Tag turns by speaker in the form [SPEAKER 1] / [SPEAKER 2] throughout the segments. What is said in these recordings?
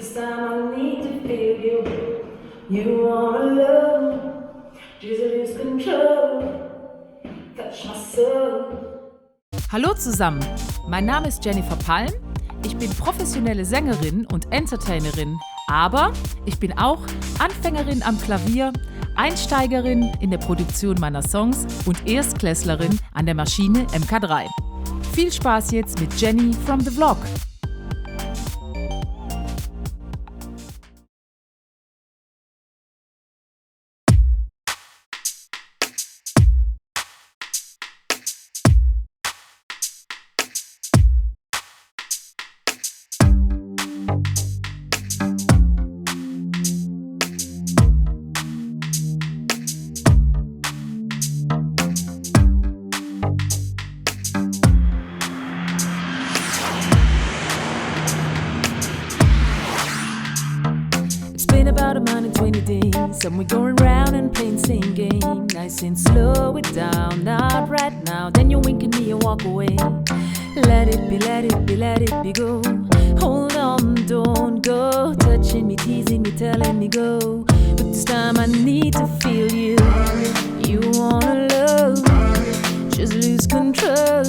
[SPEAKER 1] this time I need to feel you. You wanna love, just lose control, touch my soul.
[SPEAKER 2] Hallo zusammen, mein Name ist Jennifer Palm. Ich bin professionelle Sängerin und Entertainerin, aber ich bin auch Anfängerin am Klavier, Einsteigerin in der Produktion meiner Songs und Erstklässlerin an der Maschine MK3. Viel Spaß jetzt mit Jenny from the Vlog. About 120 days, and we're going round and playing same game. Nice and slow it down, not right now. Then you wink at me and walk away. Let it be, let it be, let it be, go. Hold on, don't go. Touching me, teasing me, telling me go. But this time I need to feel you. You wanna love, just lose control.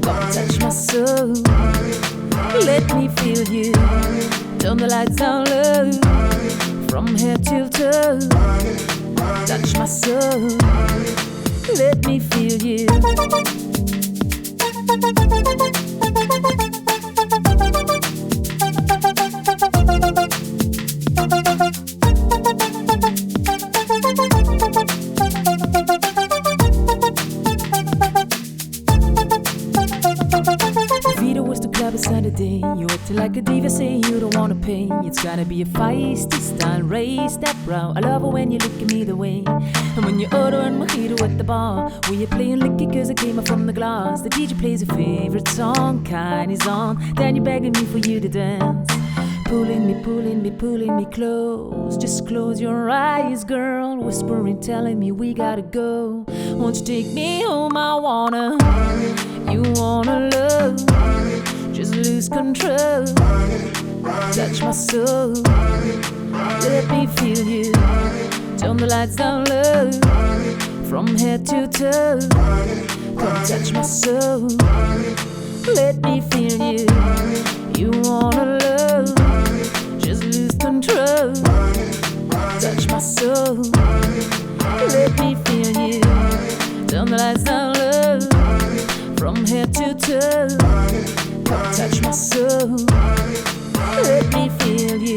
[SPEAKER 2] Come touch my soul. Let me feel you. Turn the lights down low, from head till toe. Touch my soul, let me feel you. Saturday, you acting like a diva, saying you don't wanna pay. It's gotta be a feisty style, raise that brow. I love it when you look at me the way. And when you're ordering mojito at the bar, when you're playing liquor cause it came up from the glass. The DJ plays your favorite song, kind is on. Then you're begging me for you to dance. Pulling me, pulling me, pulling me close. Just close your eyes, girl. Whispering, telling me we gotta go. Won't you take me home, I wanna. You wanna love, just lose control. Touch my soul. Let me feel you. Turn the lights down low, from head to toe. Come touch my soul. Let me feel you. You wanna love, just lose control. Touch my soul. Let me feel you. Turn the lights down low, from head to toe. Come touch my soul. Let me feel you.